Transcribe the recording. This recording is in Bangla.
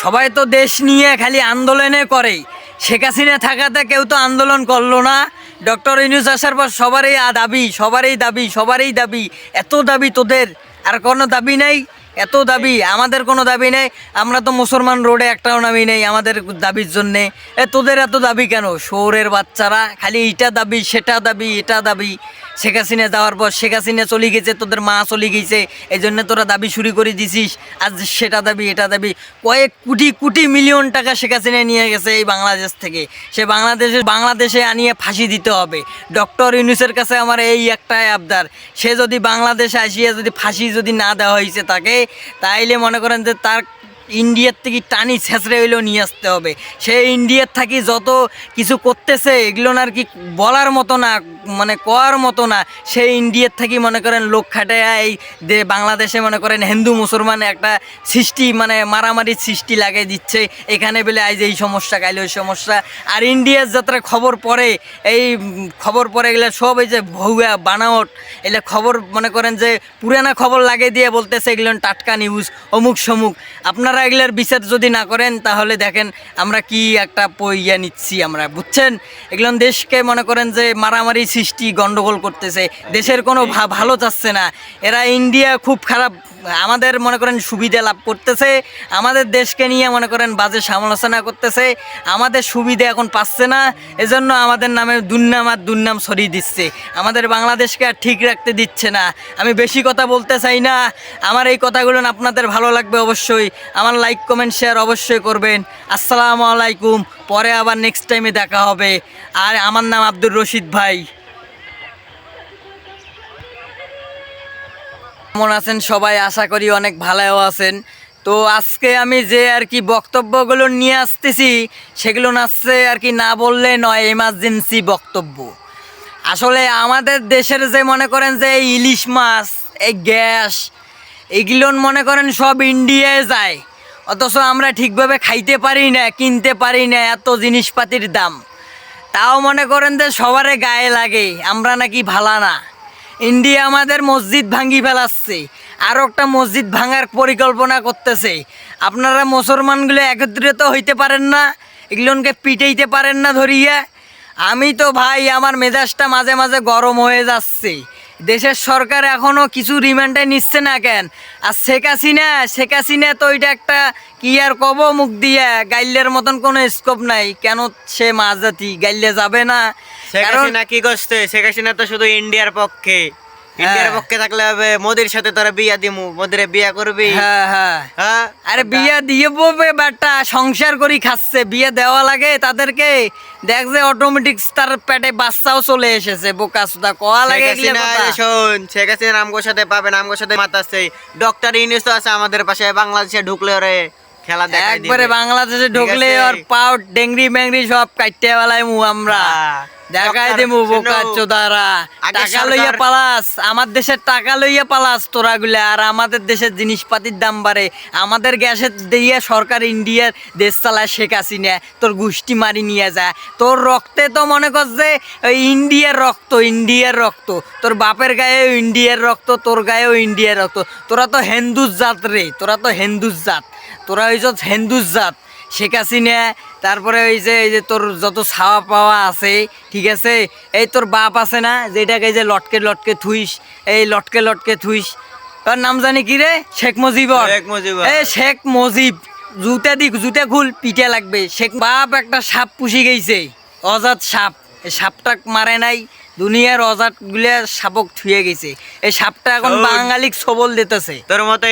সবাই তো দেশ নিয়ে খালি আন্দোলনে করে। শেখ হাসিনা থাকাতে কেউ তো আন্দোলন করলো না। ডক্টর ইউনূস আসার পর সবারই দাবি। এত দাবি তোদের, আর কোনো দাবি নেই? এত দাবি, আমাদের কোনো দাবি নেই। আমরা তো মুসলমান, রোডে একটাও নামি নেই আমাদের দাবির জন্যে। তোদের এত দাবি কেন? শহরের বাচ্চারা খালি এটা দাবি, সেটা দাবি, এটা দাবি। শেখ হাসিনা যাওয়ার পর শেখ হাসিনা চলে গেছে, তোদের মা চলে গেছে, এই জন্য তোরা দাবি শুরু করে দিছিস। আজ সেটা দাবি, এটা দাবি। কয়েক কোটি কোটি মিলিয়ন টাকা শেখ হাসিনা নিয়ে গেছে এই বাংলাদেশ থেকে। সে বাংলাদেশে আনিয়ে ফাঁসি দিতে হবে। ডক্টর ইউনূসের কাছে আমার এই একটাই আবদার, সে যদি বাংলাদেশে আসিয়া যদি ফাঁসি যদি না দেওয়া হয়েছে তাকে, তাইলে মনে করেন যে তার ইন্ডিয়ার থেকে টানি ছেঁচড়ে হইলেও নিয়ে আসতে হবে। সে ইন্ডিয়ার থাকি যত কিছু করতেছে এগুলো আর কি বলার মতো না, মানে করার মতো না। সেই ইন্ডিয়ার থাকি মনে করেন লোক খাটায় এই বাংলাদেশে মনে করেন হিন্দু মুসলমান একটা সৃষ্টি, মানে মারামারির সৃষ্টি লাগিয়ে দিচ্ছে। এখানে বলে আজ এই সমস্যা, কাইলে ওই সমস্যা। আর ইন্ডিয়ার যাত্রা খবর পড়ে, এই খবর পড়ে এগুলো সব এই যে ভুয়া বানাওট, এগুলো খবর মনে করেন যে পুরানা খবর লাগিয়ে দিয়ে বলতেছে এগুলো টাটকা নিউজ, অমুক সমুক। আপনারা এগুলোর বিচার যদি না করেন তাহলে দেখেন আমরা কি একটা পইয়া নিচ্ছি আমরা, বুঝছেন? এগুলো দেশকে মনে করেন যে মারামারি সৃষ্টি, গন্ডগোল করতেছে, দেশের কোনো ভালো চাচ্ছে না। এরা ইন্ডিয়া খুব খারাপ, আমাদের মনে করেন সুবিধা লাভ করতেছে, আমাদের দেশকে নিয়ে মনে করেন বাজে সমালোচনা করতেছে, আমাদের সুবিধা এখন পাচ্ছে না, এজন্য আমাদের নামে দুর্নাম ছড়িয়ে দিচ্ছে, আমাদের বাংলাদেশকে আর ঠিক রাখতে দিচ্ছে না। আমি বেশি কথা বলতে চাই না। আমার এই কথাগুলো আপনাদের ভালো লাগবে অবশ্যই। আমার লাইক কমেন্ট শেয়ার অবশ্যই করবেন। আসসালামু আলাইকুম। পরে আবার নেক্সট টাইমে দেখা হবে। আর আমার নাম আব্দুর রশিদ ভাই। কেমন আছেন সবাই? আশা করি অনেক ভালো আছেন। তো আজকে আমি যে আর কি বক্তব্যগুলো নিয়ে আসতেছি সেগুলো আসছে আর কি না বললে নয়, এমার্জেন্সি বক্তব্য। আসলে আমাদের দেশের যে মনে করেন যে এই ইলিশ মাছ, এই গ্যাস, এগুলো মনে করেন সব ইন্ডিয়ায় যায়, অথচ আমরা ঠিকভাবে খাইতে পারি না, কিনতে পারি না, এত জিনিসপাতির দাম। তাও মনে করেন যে সবারে গায়ে লাগে আমরা নাকি ভালা না। ইন্ডিয়া আমাদের মসজিদ ভাঙি ফেলাচ্ছে, আরও একটা মসজিদ ভাঙার পরিকল্পনা করতেছে। আপনারা মুসলমানগুলো একত্রিত হইতে পারেন না, এগুলোকে পিটাইতে পারেন না ধরিয়া? আমি তো ভাই আমার মেজাজটা মাঝে মাঝে গরম হয়ে যাচ্ছে। দেশের সরকার এখনও কিছু রিমান্ডে নিচ্ছে না কেন? আর শেখ হাসিনা তো ওইটা একটা কি আর কব মুখ দিয়া, গাইলের মতন কোনো স্কোপ নাই। কেন সে মাঝাতি গাইলে যাবে না? শেখ হাসিনা কি করছে? শেখ হাসিনা তো শুধু ইন্ডিয়ার পক্ষে। ইন্ডিয়ার পক্ষে থাকলে হবে মোদির সাথে তোরা বিয়া দিমু, মোদিরে বিয়া করবি। হ্যাঁ, আরে বিয়া দিয়ে বলবে বেটা, সংসার করি খাচ্ছে, বিয়ে দেওয়া লাগে তাদেরকে। দেখ যে অটোমেটিক তার পেটে বাচ্চাও চলে এসেছে, বোকা সুদা কোয়া লাগে। শোন, শেখ হাসিনা আমগোর সাথে পাবেন, আমগোর সাথে মাতাচ্ছে। ডক্টর ইউনূস তো আছে আমাদের পাশে, বাংলাদেশে ঢুকলে ওরে খেলা দেখাই দিবে। একবারে বাংলাদেশে ঢুকলে ওর পাও ডেংরি ম্যাংরি সব কাটতে বেলায় মু আমরা দেখাই দেবো। বোকা চোদারা টাকা লইয়া পালাস, আমার দেশের টাকা লইয়া পালাস তোরা গুলা। আর আমাদের দেশের জিনিসপাতির দাম বাড়ে, আমাদের গ্যাসের দিয়ে সরকার ইন্ডিয়ার দেশ চালায় শেখ হাসিনা। তোর গোষ্ঠী মারি নিয়ে যায়, তোর রক্তে তো মনে কর যে ইন্ডিয়ার রক্ত। তোর বাপের গায়েও ইন্ডিয়ার রক্ত, তোর গায়েও ইন্ডিয়ার রক্ত। তোরা তো হিন্দুর জাত রে, তোরা হইছ হিন্দুর জাত। শেখ হাসিনা, তারপরে এই যে তোর যত ছাওয়া পাওয়া আছে, ঠিক আছে, এই তোর বাপ আছে না যেটাকে এই যে লটকে থুইস, এই লটকে থুইস, তোর নাম জানি কি রে? শেখ মুজিব। শেখ মুজিব জুতে খুল, পিঠে লাগবে। শেখ বাপ একটা সাপ পুষি গেছে, অজাত সাপ। এই সাপটা মারে নাই, দুনিয়ার অজাত গুলা সাপক থুয়ে গেছে। এই সাপটা এখন বাঙালিক সবল দিতেছে। তোর মতো